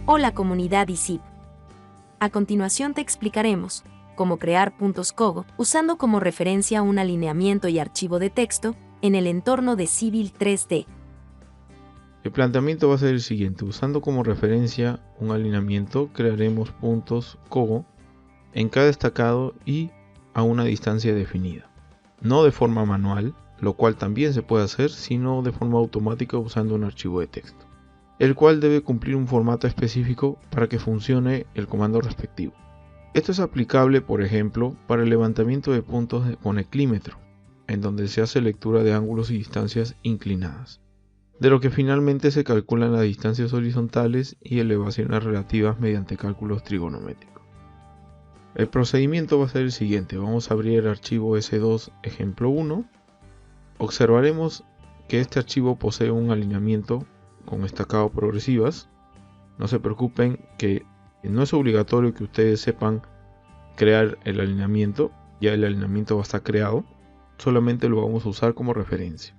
Hola comunidad ICIP. A continuación te explicaremos cómo crear puntos Kogo usando como referencia un alineamiento y archivo de texto en el entorno de Civil 3D. El planteamiento va a ser el siguiente. Usando como referencia un alineamiento, crearemos puntos Kogo en cada destacado y a una distancia definida. No de forma manual, lo cual también se puede hacer, sino de forma automática usando un archivo de texto, el cual debe cumplir un formato específico para que funcione el comando respectivo. Esto es aplicable, por ejemplo, para el levantamiento de puntos con eclímetro, en donde se hace lectura de ángulos y distancias inclinadas, de lo que finalmente se calculan las distancias horizontales y elevaciones relativas mediante cálculos trigonométricos. El procedimiento va a ser el siguiente. Vamos a abrir el archivo S2 ejemplo 1. Observaremos que este archivo posee un alineamiento con estacado progresivas. No se preocupen que no es obligatorio que ustedes sepan crear el alineamiento. Ya el alineamiento va a estar creado. Solamente lo vamos a usar como referencia.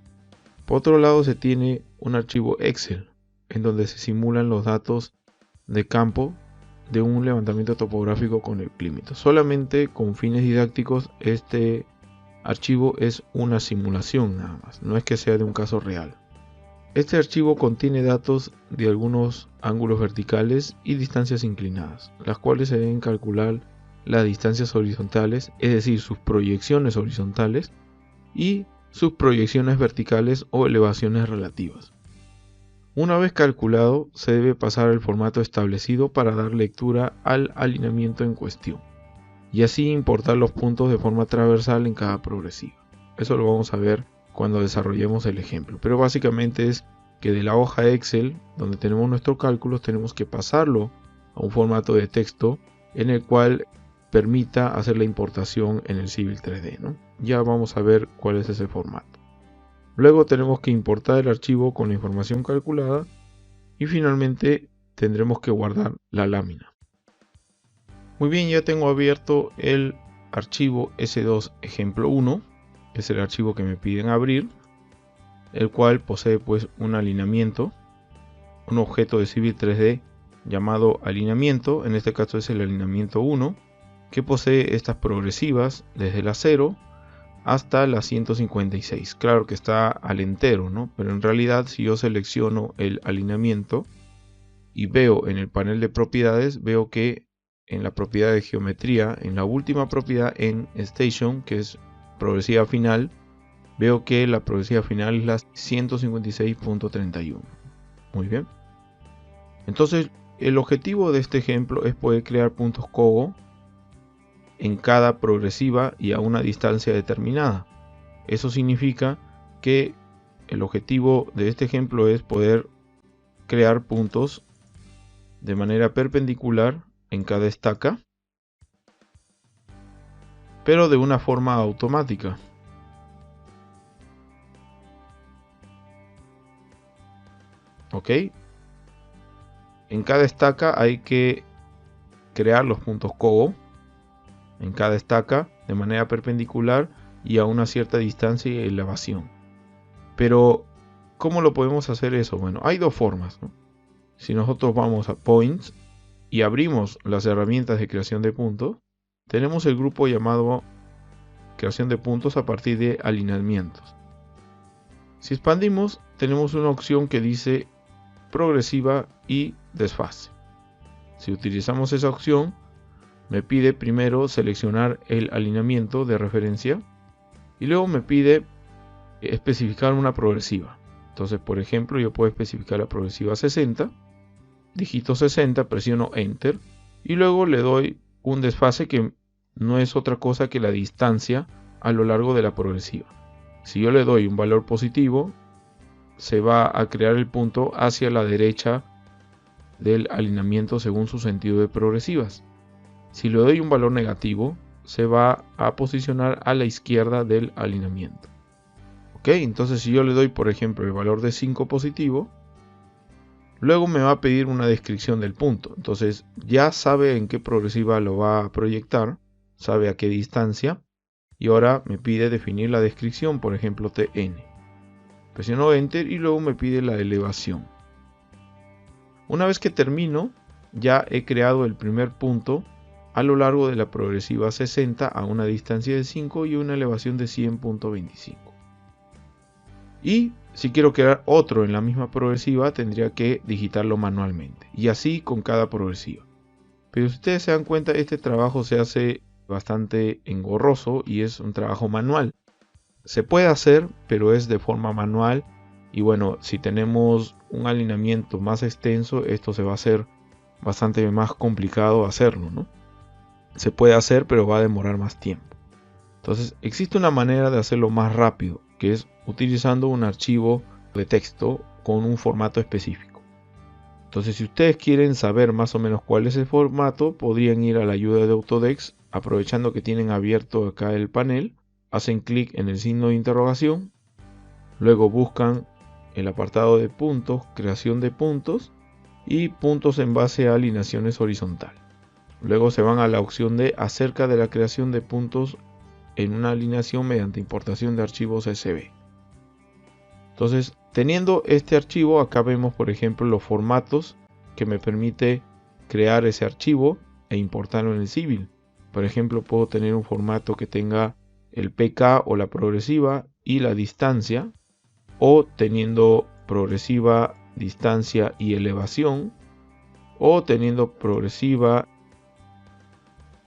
Por otro lado se tiene un archivo Excel en donde se simulan los datos de campo de un levantamiento topográfico con eclímetro. Solamente con fines didácticos este archivo es una simulación nada más, no es que sea de un caso real. Este archivo contiene datos de algunos ángulos verticales y distancias inclinadas, las cuales se deben calcular las distancias horizontales, es decir, sus proyecciones horizontales y sus proyecciones verticales o elevaciones relativas. Una vez calculado, se debe pasar al formato establecido para dar lectura al alineamiento en cuestión, y así importar los puntos de forma transversal en cada progresiva. Eso lo vamos a ver cuando desarrollemos el ejemplo, pero básicamente es que de la hoja Excel, donde tenemos nuestros cálculos, tenemos que pasarlo a un formato de texto en el cual permita hacer la importación en el Civil 3D, ¿no? Ya vamos a ver cuál es ese formato. Luego tenemos que importar el archivo con la información calculada y finalmente tendremos que guardar la lámina. Muy bien, ya tengo abierto el archivo S2 ejemplo 1, que es el archivo que me piden abrir, el cual posee pues un alineamiento, un objeto de Civil 3D llamado alineamiento, en este caso es el alineamiento 1, que posee estas progresivas desde la 0 hasta la 156. Claro que está al entero, ¿no? Pero en realidad si yo selecciono el alineamiento y veo en el panel de propiedades, veo que en la propiedad de geometría, en la última propiedad en Station, que es progresiva final, veo que la progresiva final es la 156.31. Muy bien. Entonces el objetivo de este ejemplo es poder crear puntos Kogo en cada progresiva y a una distancia determinada. Eso significa que el objetivo de este ejemplo es poder crear puntos de manera perpendicular en cada estaca, pero de una forma automática. ¿Ok? En cada estaca hay que crear los puntos Kogo en cada estaca de manera perpendicular y a una cierta distancia y elevación. Pero ¿cómo lo podemos hacer eso? Bueno, hay dos formas, ¿no? Si nosotros vamos a Points y abrimos las herramientas de creación de puntos, tenemos el grupo llamado creación de puntos a partir de alineamientos. Si expandimos, tenemos una opción que dice progresiva y desfase. Si utilizamos esa opción, me pide primero seleccionar el alineamiento de referencia y luego me pide especificar una progresiva. Entonces, por ejemplo, yo puedo especificar la progresiva 60, digito 60, presiono Enter y luego le doy un desfase que no es otra cosa que la distancia a lo largo de la progresiva. Si yo le doy un valor positivo, se va a crear el punto hacia la derecha del alineamiento según su sentido de progresivas. Si le doy un valor negativo, se va a posicionar a la izquierda del alineamiento. Ok, entonces si yo le doy, por ejemplo, el valor de 5 positivo, luego me va a pedir una descripción del punto. Entonces ya sabe en qué progresiva lo va a proyectar, sabe a qué distancia, y ahora me pide definir la descripción, por ejemplo Tn. Presiono Enter y luego me pide la elevación. Una vez que termino, ya he creado el primer punto a lo largo de la progresiva 60 a una distancia de 5 y una elevación de 100.25. Y si quiero crear otro en la misma progresiva, tendría que digitarlo manualmente. Y así con cada progresiva. Pero si ustedes se dan cuenta, este trabajo se hace bastante engorroso y es un trabajo manual. Se puede hacer, pero es de forma manual. Y bueno, si tenemos un alineamiento más extenso, esto se va a hacer bastante más complicado hacerlo, ¿no? Se puede hacer, pero va a demorar más tiempo. Entonces, existe una manera de hacerlo más rápido, que es utilizando un archivo de texto con un formato específico. Entonces, si ustedes quieren saber más o menos cuál es el formato, podrían ir a la ayuda de Autodesk, aprovechando que tienen abierto acá el panel, hacen clic en el signo de interrogación, luego buscan el apartado de puntos, creación de puntos y puntos en base a alineaciones horizontales. Luego se van a la opción de acerca de la creación de puntos en una alineación mediante importación de archivos CSV. Entonces, teniendo este archivo, acá vemos por ejemplo los formatos que me permite crear ese archivo e importarlo en el Civil. Por ejemplo, puedo tener un formato que tenga el PK o la progresiva y la distancia, o teniendo progresiva, distancia y elevación, o teniendo progresiva,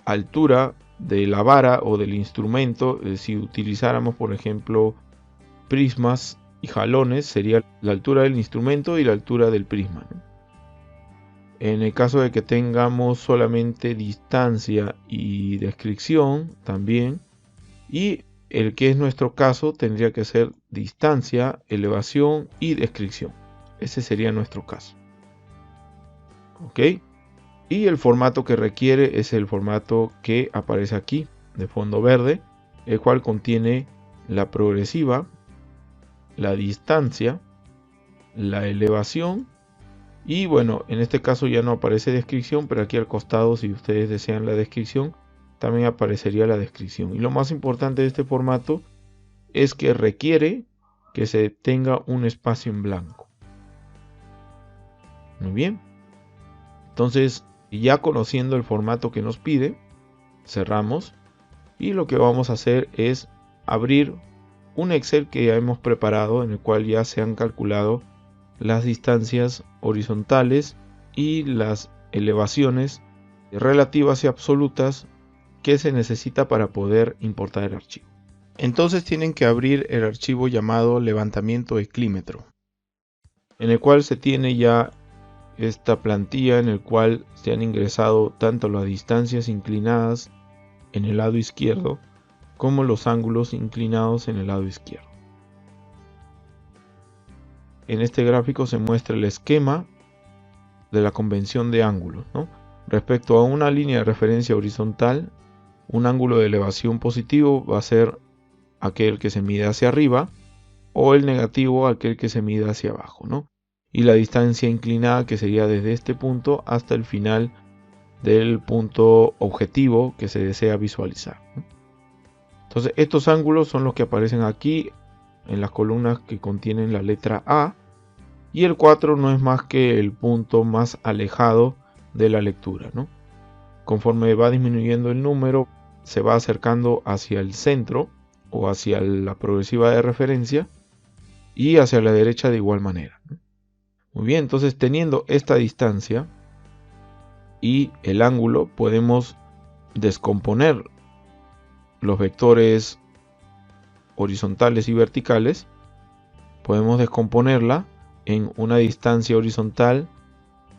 altura de la vara o del instrumento. Si utilizáramos por ejemplo prismas y jalones, sería la altura del instrumento y la altura del prisma, ¿no? En el caso de que tengamos solamente distancia y descripción también, y el que es nuestro caso tendría que ser distancia, elevación y descripción. Ese sería nuestro caso. ¿Ok? Y el formato que requiere es el formato que aparece aquí, de fondo verde, el cual contiene la progresiva, la distancia, la elevación y bueno, en este caso ya no aparece descripción, pero aquí al costado, si ustedes desean la descripción, también aparecería la descripción. Y lo más importante de este formato es que requiere que se tenga un espacio en blanco. Muy bien. Entonces, ya conociendo el formato que nos pide, cerramos y lo que vamos a hacer es abrir un Excel que ya hemos preparado, en el cual ya se han calculado las distancias horizontales y las elevaciones relativas y absolutas que se necesita para poder importar el archivo. Entonces tienen que abrir el archivo llamado levantamiento eclímetro, en el cual se tiene ya esta plantilla en el cual se han ingresado tanto las distancias inclinadas en el lado izquierdo como los ángulos inclinados en el lado izquierdo. En este gráfico se muestra el esquema de la convención de ángulos, ¿no? Respecto a una línea de referencia horizontal, un ángulo de elevación positivo va a ser aquel que se mide hacia arriba, o el negativo aquel que se mide hacia abajo, ¿no? Y la distancia inclinada, que sería desde este punto hasta el final del punto objetivo que se desea visualizar, ¿no? Entonces estos ángulos son los que aparecen aquí en las columnas que contienen la letra A, y el 4 no es más que el punto más alejado de la lectura, ¿no? Conforme va disminuyendo el número, se va acercando hacia el centro o hacia la progresiva de referencia y hacia la derecha de igual manera, ¿no? Muy bien, entonces teniendo esta distancia y el ángulo, podemos descomponer los vectores horizontales y verticales. Podemos descomponerla en una distancia horizontal,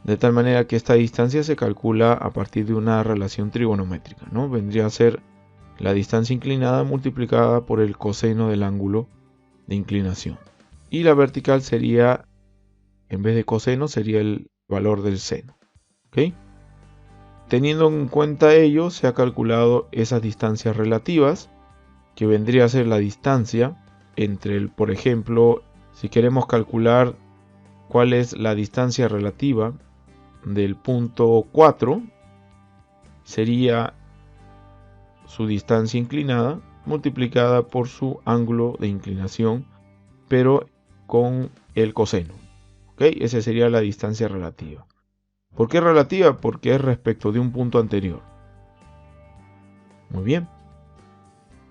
de tal manera que esta distancia se calcula a partir de una relación trigonométrica, ¿no? Vendría a ser la distancia inclinada multiplicada por el coseno del ángulo de inclinación. Y la vertical sería, en vez de coseno, sería el valor del seno. ¿Ok? Teniendo en cuenta ello, se ha calculado esas distancias relativas, que vendría a ser la distancia entre por ejemplo, si queremos calcular cuál es la distancia relativa del punto 4, sería su distancia inclinada multiplicada por su ángulo de inclinación, pero con el coseno. ¿Ok? Esa sería la distancia relativa. ¿Por qué relativa? Porque es respecto de un punto anterior. Muy bien.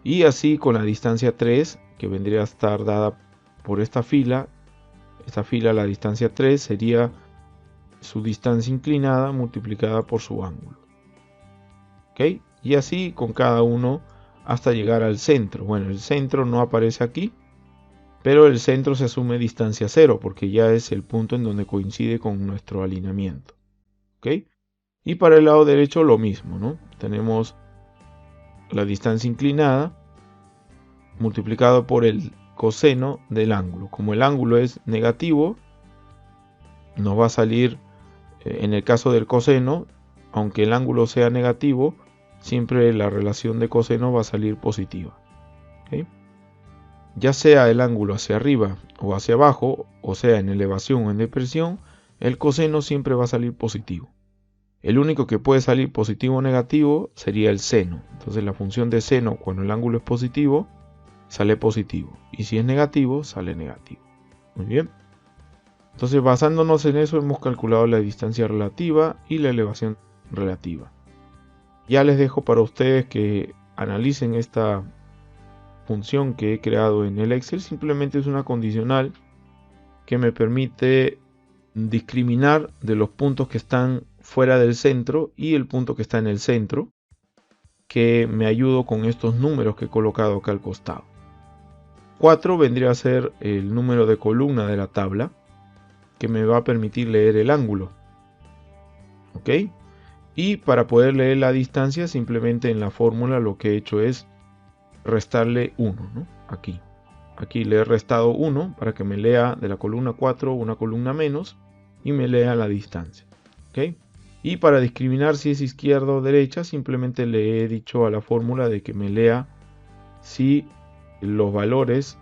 Y así con la distancia 3, que vendría a estar dada por esta fila. Esta fila, la distancia 3, sería su distancia inclinada multiplicada por su ángulo. ¿Ok? Y así con cada uno hasta llegar al centro. Bueno, el centro no aparece aquí, pero el centro se asume distancia 0 porque ya es el punto en donde coincide con nuestro alineamiento. ¿Ok? Y para el lado derecho lo mismo, ¿no? Tenemos la distancia inclinada multiplicado por el coseno del ángulo. Como el ángulo es negativo, nos va a salir, en el caso del coseno, aunque el ángulo sea negativo, siempre la relación de coseno va a salir positiva. ¿Okay? Ya sea el ángulo hacia arriba o hacia abajo, o sea en elevación o en depresión, el coseno siempre va a salir positivo. El único que puede salir positivo o negativo sería el seno. Entonces la función de seno cuando el ángulo es positivo sale positivo, y si es negativo sale negativo. Muy bien. Entonces basándonos en eso hemos calculado la distancia relativa y la elevación relativa. Ya les dejo para ustedes que analicen esta función que he creado en el Excel. Simplemente es una condicional que me permite discriminar de los puntos que están fuera del centro y el punto que está en el centro, que me ayudo con estos números que he colocado acá al costado. 4 vendría a ser el número de columna de la tabla, que me va a permitir leer el ángulo. ¿Ok? Y para poder leer la distancia, simplemente en la fórmula lo que he hecho es restarle 1, ¿no? Aquí le he restado 1 para que me lea de la columna 4 una columna menos y me lea la distancia. ¿Ok? Y para discriminar si es izquierda o derecha, simplemente le he dicho a la fórmula de que me lea si los valores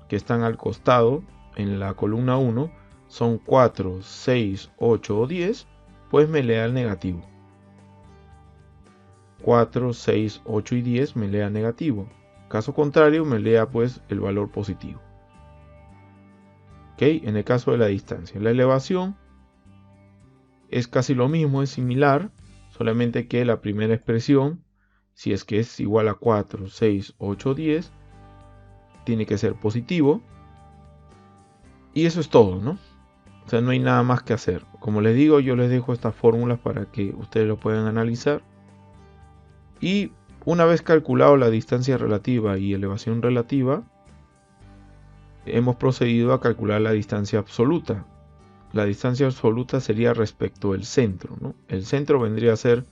que están al costado en la columna 1 son 4, 6, 8 o 10, pues me lea el negativo. 4, 6, 8 y 10 me lea negativo. Caso contrario, me lea pues el valor positivo. ¿Ok? En el caso de la distancia. La elevación es casi lo mismo, es similar, solamente que la primera expresión, si es que es igual a 4, 6, 8, 10, tiene que ser positivo. Y eso es todo, ¿no? O sea, no hay nada más que hacer. Como les digo, yo les dejo estas fórmulas para que ustedes lo puedan analizar. Y una vez calculado la distancia relativa y elevación relativa, hemos procedido a calcular la distancia absoluta. La distancia absoluta sería respecto al centro, ¿no? El centro vendría a ser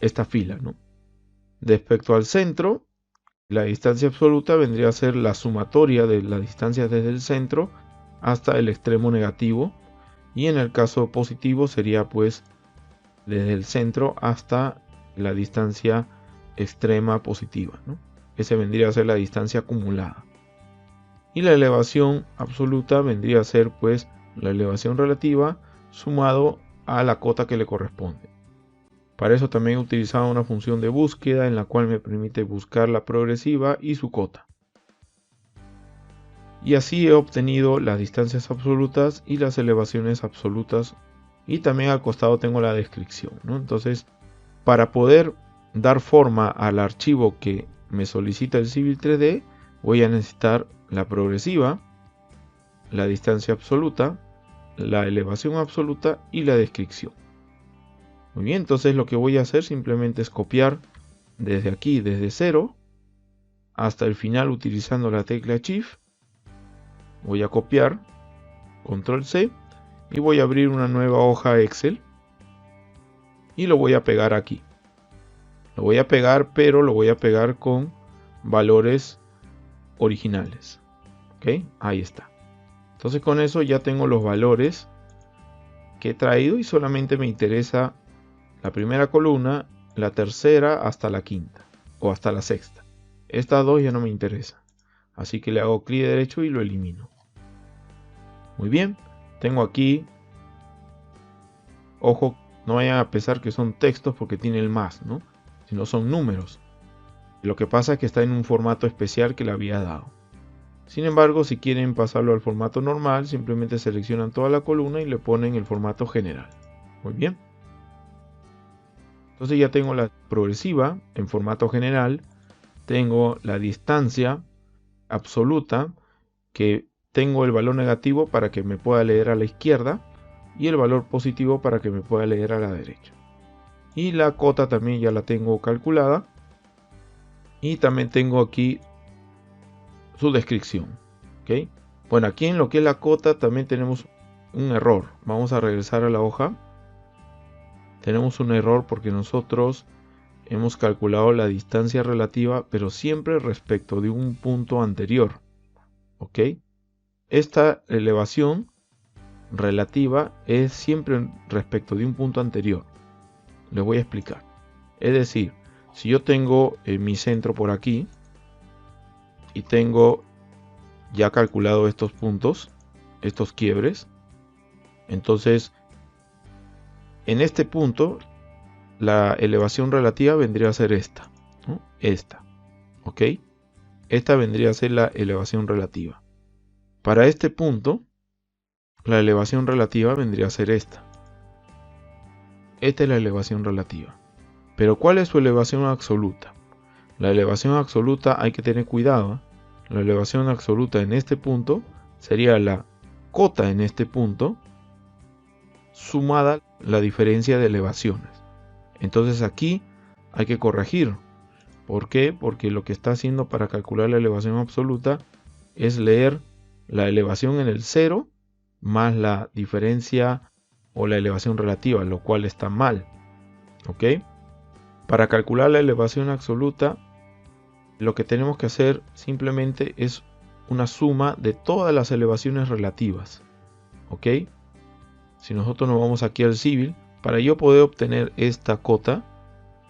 esta fila, ¿no? Respecto al centro, la distancia absoluta vendría a ser la sumatoria de la distancia desde el centro hasta el extremo negativo, y en el caso positivo sería pues desde el centro hasta la distancia extrema positiva, ¿no? Ese vendría a ser la distancia acumulada. Y la elevación absoluta vendría a ser pues la elevación relativa sumado a la cota que le corresponde. Para eso también he utilizado una función de búsqueda en la cual me permite buscar la progresiva y su cota. Y así he obtenido las distancias absolutas y las elevaciones absolutas, y también al costado tengo la descripción, ¿no? Entonces, para poder dar forma al archivo que me solicita el Civil 3D, voy a necesitar la progresiva, la distancia absoluta, la elevación absoluta y la descripción. Muy bien, entonces lo que voy a hacer simplemente es copiar desde aquí, desde 0 hasta el final utilizando la tecla Shift. Voy a copiar, Control C, y voy a abrir una nueva hoja Excel y lo voy a pegar aquí. Lo voy a pegar, pero lo voy a pegar con valores originales. ¿Ok? Ahí está. Entonces con eso ya tengo los valores que he traído y solamente me interesa la primera columna, la tercera hasta la quinta o hasta la sexta. Estas dos ya no me interesan. Así que le hago clic derecho y lo elimino. Muy bien. Tengo aquí, ojo, no vayan a pensar que son textos porque tiene el más, ¿no? Sino son números. Lo que pasa es que está en un formato especial que le había dado. Sin embargo, si quieren pasarlo al formato normal, simplemente seleccionan toda la columna y le ponen el formato general. Muy bien. Entonces ya tengo la progresiva en formato general, tengo la distancia absoluta, que tengo el valor negativo para que me pueda leer a la izquierda y el valor positivo para que me pueda leer a la derecha. Y la cota también ya la tengo calculada. Y también tengo aquí su descripción. ¿Okay? Bueno, aquí en lo que es la cota también tenemos un error. Vamos a regresar a la hoja. Tenemos un error porque nosotros hemos calculado la distancia relativa, pero siempre respecto de un punto anterior. ¿Ok? Esta elevación relativa es siempre respecto de un punto anterior. Les voy a explicar. Es decir, si yo tengo mi centro por aquí y tengo ya calculado estos puntos, estos quiebres, entonces en este punto la elevación relativa vendría a ser esta, ¿no? Esta, ¿ok? Esta vendría a ser la elevación relativa. Para este punto, la elevación relativa vendría a ser esta. Esta es la elevación relativa. Pero ¿cuál es su elevación absoluta? La elevación absoluta hay que tener cuidado. La elevación absoluta en este punto sería la cota en este punto sumada la diferencia de elevaciones. Entonces aquí hay que corregir. ¿Por qué? Porque lo que está haciendo para calcular la elevación absoluta es leer la elevación en el 0 más la diferencia o la elevación relativa, lo cual está mal. ¿Ok? Para calcular la elevación absoluta, lo que tenemos que hacer simplemente es una suma de todas las elevaciones relativas. ¿Ok? Si nosotros nos vamos aquí al civil, para yo poder obtener esta cota,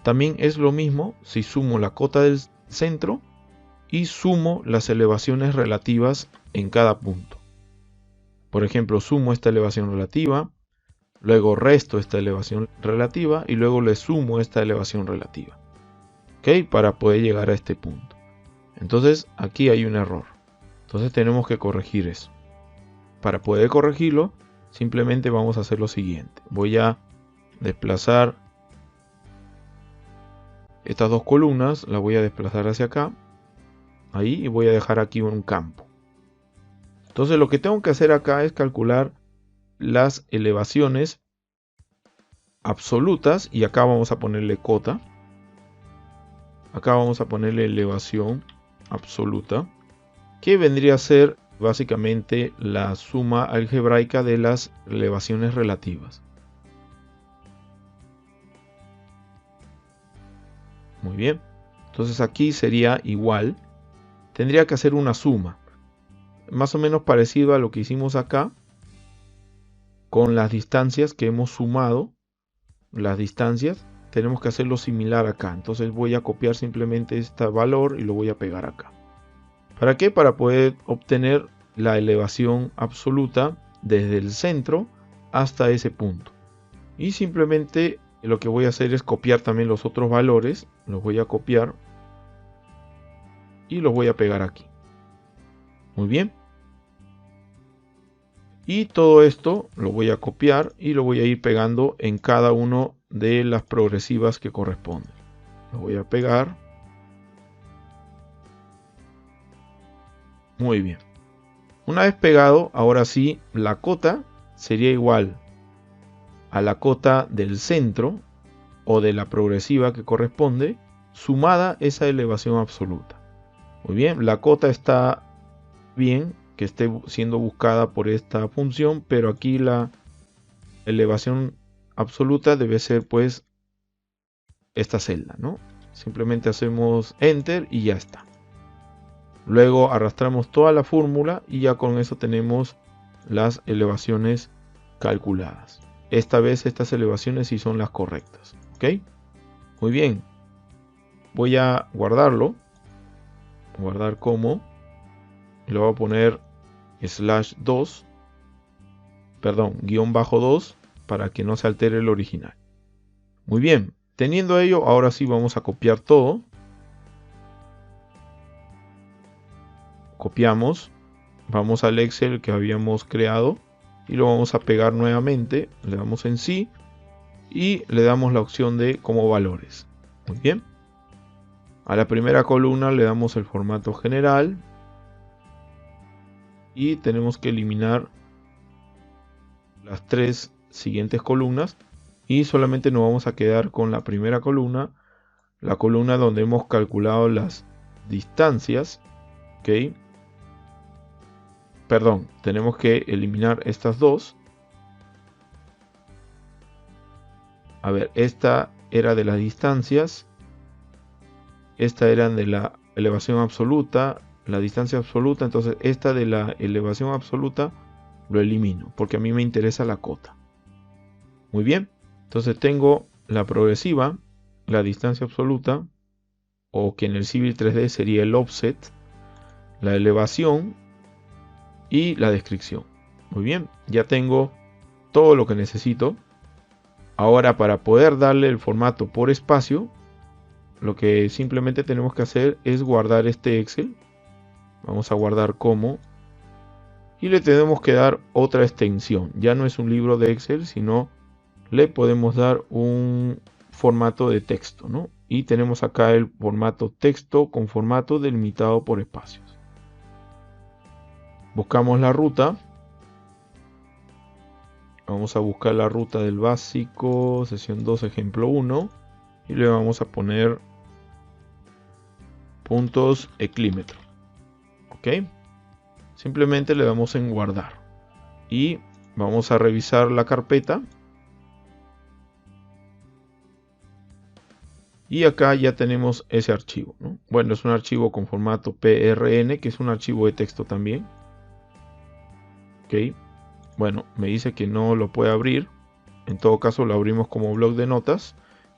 también es lo mismo si sumo la cota del centro y sumo las elevaciones relativas en cada punto. Por ejemplo, sumo esta elevación relativa, luego resto esta elevación relativa y luego le sumo esta elevación relativa. ¿Ok? Para poder llegar a este punto. Entonces aquí hay un error. Entonces tenemos que corregir eso. Para poder corregirlo, simplemente vamos a hacer lo siguiente. Voy a desplazar estas dos columnas, las voy a desplazar hacia acá. Ahí, y voy a dejar aquí un campo. Entonces lo que tengo que hacer acá es calcular las elevaciones absolutas. Y acá vamos a ponerle cota. Acá vamos a ponerle elevación absoluta, que vendría a ser básicamente la suma algebraica de las elevaciones relativas. Muy bien. Entonces aquí sería igual. Tendría que hacer una suma. Más o menos parecido a lo que hicimos acá. Con las distancias que hemos sumado. Las distancias. Tenemos que hacerlo similar acá. Entonces voy a copiar simplemente este valor y lo voy a pegar acá. ¿Para qué? Para poder obtener la elevación absoluta desde el centro hasta ese punto. Y simplemente lo que voy a hacer es copiar también los otros valores. Los voy a copiar. Y los voy a pegar aquí. Muy bien. Y todo esto lo voy a copiar y lo voy a ir pegando en cada una de las progresivas que corresponden. Lo voy a pegar. Muy bien. Una vez pegado, ahora sí, la cota sería igual a la cota del centro o de la progresiva que corresponde, sumada esa elevación absoluta. Muy bien, la cota está bien que esté siendo buscada por esta función, pero aquí la elevación absoluta debe ser pues esta celda, ¿no? Simplemente hacemos enter y ya está. Luego arrastramos toda la fórmula y ya con eso tenemos las elevaciones calculadas. Esta vez estas elevaciones sí son las correctas. ¿Ok? Muy bien. Voy a guardarlo. Guardar como. Y lo voy a poner /2. Perdón, -2 para que no se altere el original. Muy bien. Teniendo ello, ahora sí vamos a copiar todo. Copiamos, vamos al Excel que habíamos creado y lo vamos a pegar nuevamente. Le damos en sí y le damos la opción de como valores. Muy bien. A la primera columna le damos el formato general y tenemos que eliminar las 3 siguientes columnas y solamente nos vamos a quedar con la primera columna, la columna donde hemos calculado las distancias. ¿Ok? Perdón, tenemos que eliminar estas dos. A ver, esta era de las distancias, esta era de la elevación absoluta, la distancia absoluta, entonces esta de la elevación absoluta lo elimino porque a mí me interesa la cota. Muy bien, entonces tengo la progresiva, la distancia absoluta, o que en el Civil 3D sería el offset, la elevación y la descripción. Muy bien, ya tengo todo lo que necesito. Ahora, para poder darle el formato por espacio, lo que simplemente tenemos que hacer es guardar este Excel. Vamos a guardar como, y le tenemos que dar otra extensión. Ya no es un libro de Excel, sino le podemos dar un formato de texto, ¿no? Y tenemos acá el formato texto con formato delimitado por espacios. Buscamos la ruta. Vamos a buscar la ruta del básico, sesión 2, ejemplo 1. Y le vamos a poner puntos eclímetro. ¿Ok? Simplemente le damos en guardar. Y vamos a revisar la carpeta. Y acá ya tenemos ese archivo, ¿no? Bueno, es un archivo con formato PRN, que es un archivo de texto también. Ok. Bueno, me dice que no lo puede abrir. En todo caso lo abrimos como bloc de notas.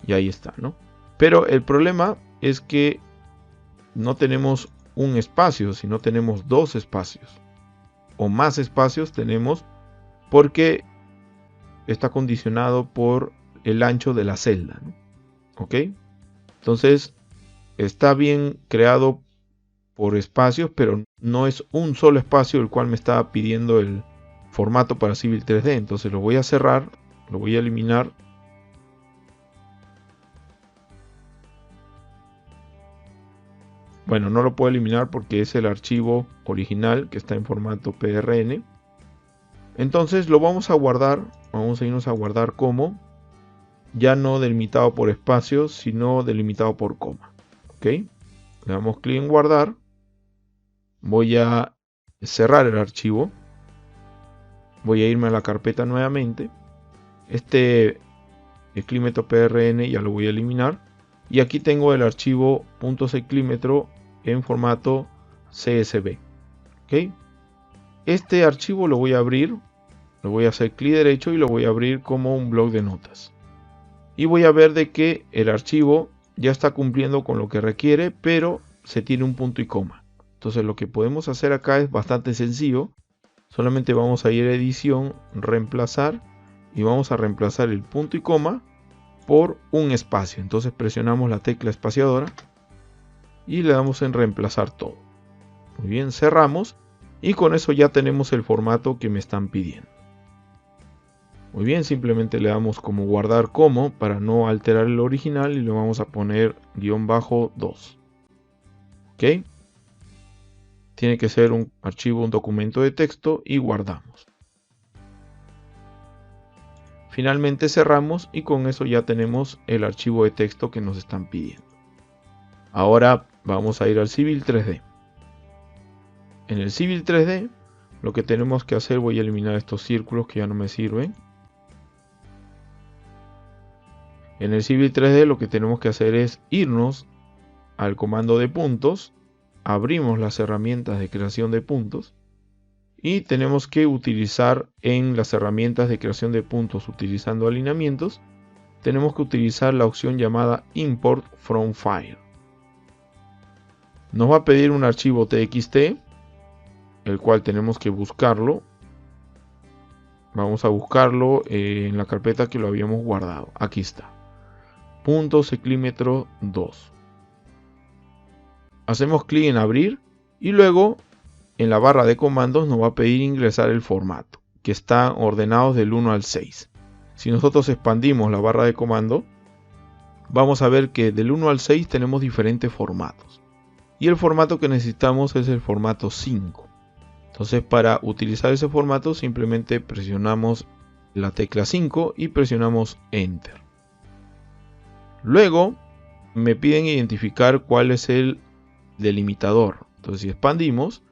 Y ahí está, ¿no? Pero el problema es que no tenemos un espacio, sino tenemos 2 espacios. O más espacios tenemos porque está condicionado por el ancho de la celda, ¿no? ¿Ok? Entonces está bien creado por espacios, pero no es un solo espacio el cual me está pidiendo el formato para Civil 3D. Entonces lo voy a cerrar, lo voy a eliminar. Bueno, no lo puedo eliminar porque es el archivo original que está en formato PRN. Entonces lo vamos a guardar, vamos a irnos a guardar como, ya no delimitado por espacios, sino delimitado por coma. ¿Ok? Le damos clic en guardar. Voy a cerrar el archivo. Voy a irme a la carpeta nuevamente. Este eclímetro PRN ya lo voy a eliminar. Y aquí tengo el archivo .eclímetro en formato CSV. ¿Ok? Este archivo lo voy a abrir. Lo voy a hacer clic derecho y lo voy a abrir como un bloc de notas. Y voy a ver de que el archivo ya está cumpliendo con lo que requiere, pero se tiene un punto y coma. Entonces lo que podemos hacer acá es bastante sencillo. Solamente vamos a ir a edición, reemplazar, y vamos a reemplazar el punto y coma por un espacio. Entonces presionamos la tecla espaciadora y le damos en reemplazar todo. Muy bien, cerramos y con eso ya tenemos el formato que me están pidiendo. Muy bien, simplemente le damos como guardar como para no alterar el original y le vamos a poner -2. ¿Ok? Tiene que ser un archivo, un documento de texto y guardamos. Finalmente cerramos y con eso ya tenemos el archivo de texto que nos están pidiendo. Ahora vamos a ir al Civil 3D. En el Civil 3D lo que tenemos que hacer, voy a eliminar estos círculos que ya no me sirven. En el Civil 3D lo que tenemos que hacer es irnos al comando de puntos, abrimos las herramientas de creación de puntos y tenemos que utilizar en las herramientas de creación de puntos utilizando alineamientos, tenemos que utilizar la opción llamada Import from File. Nos va a pedir un archivo TXT, el cual tenemos que buscarlo. Vamos a buscarlo en la carpeta que lo habíamos guardado. Aquí está. Puntos eclímetro 2. Hacemos clic en abrir y luego en la barra de comandos nos va a pedir ingresar el formato, que está ordenado del 1 al 6. si nosotros expandimos la barra de comando, vamos a ver que del 1 al 6 tenemos diferentes formatos. Y el formato que necesitamos es el formato 5. Entonces, para utilizar ese formato simplemente presionamos la tecla 5 y presionamos Enter. Luego me piden identificar cuál es el delimitador. Entonces, si expandimos,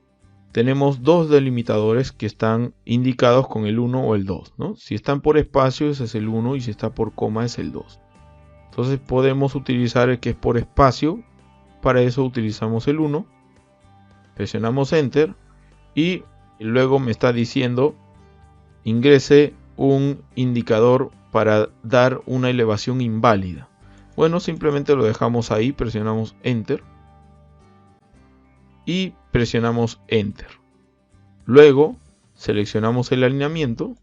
tenemos dos delimitadores que están indicados con el 1 o el 2, ¿no? Si están por espacio, ese es el 1, y si está por coma es el 2. Entonces podemos utilizar el que es por espacio. Para eso utilizamos el 1, presionamos Enter y luego me está diciendo ingrese un indicador para dar una elevación inválida. Bueno, simplemente lo dejamos ahí, presionamos Enter y presionamos Enter. Luego seleccionamos el alineamiento,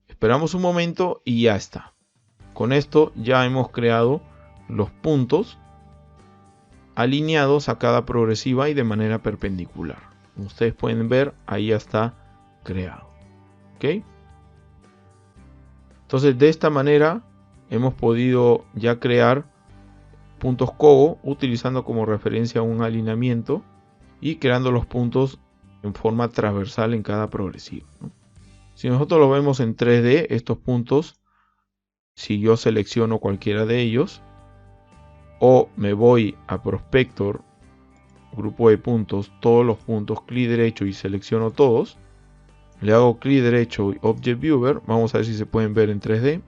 esperamos un momento y ya está. Con esto ya hemos creado los puntos alineados a cada progresiva y de manera perpendicular. Como ustedes pueden ver, ahí ya está creado. ¿Ok? Entonces, de esta manera hemos podido ya crear puntos Kogo utilizando como referencia un alineamiento y creando los puntos en forma transversal en cada progresiva, ¿no? Si nosotros lo vemos en 3D, estos puntos, si yo selecciono cualquiera de ellos, o me voy a Prospector, grupo de puntos, todos los puntos, clic derecho y selecciono todos. Le hago clic derecho y Object Viewer. Vamos a ver si se pueden ver en 3D.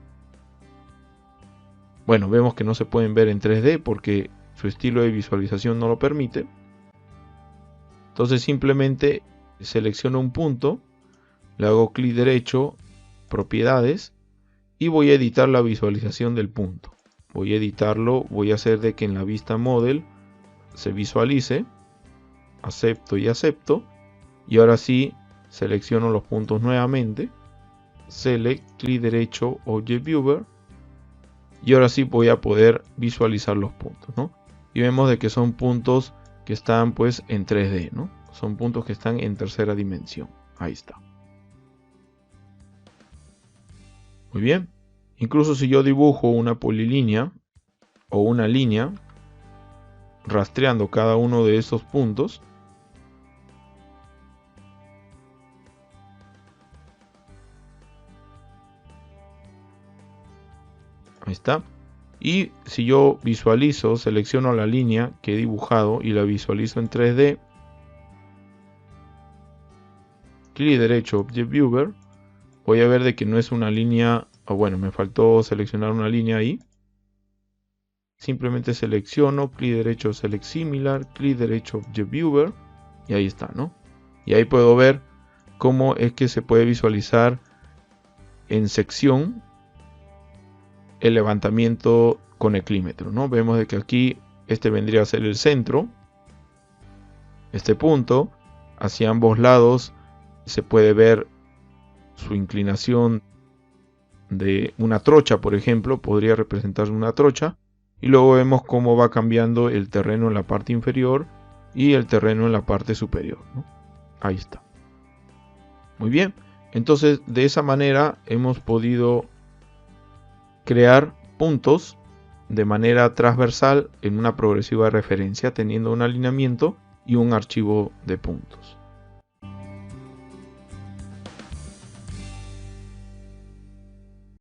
Bueno, vemos que no se pueden ver en 3D porque su estilo de visualización no lo permite. Entonces simplemente selecciono un punto, le hago clic derecho, propiedades, y voy a editar la visualización del punto. Voy a editarlo, voy a hacer de que en la vista model se visualice, acepto y acepto, y ahora sí selecciono los puntos nuevamente, select, clic derecho, Object Viewer, y ahora sí voy a poder visualizar los puntos, ¿no? Y vemos de que son puntos que están pues en 3D, ¿no? Son puntos que están en tercera dimensión. Ahí está. Muy bien. Incluso si yo dibujo una polilínea o una línea rastreando cada uno de esos puntos, ahí está. Y si yo visualizo, selecciono la línea que he dibujado y la visualizo en 3D, clic derecho Object Viewer, voy a ver de que no es una línea, o bueno, me faltó seleccionar una línea ahí. Simplemente selecciono, clic derecho Select Similar, clic derecho Object Viewer, y ahí está, ¿no? Y ahí puedo ver cómo es que se puede visualizar en sección el levantamiento con eclímetro, ¿no? Vemos de que aquí este vendría a ser el centro, este punto, hacia ambos lados se puede ver su inclinación de una trocha, por ejemplo, podría representar una trocha, y luego vemos cómo va cambiando el terreno en la parte inferior y el terreno en la parte superior, ¿no? Ahí está. Muy bien, entonces de esa manera hemos podido crear puntos de manera transversal en una progresiva de referencia teniendo un alineamiento y un archivo de puntos.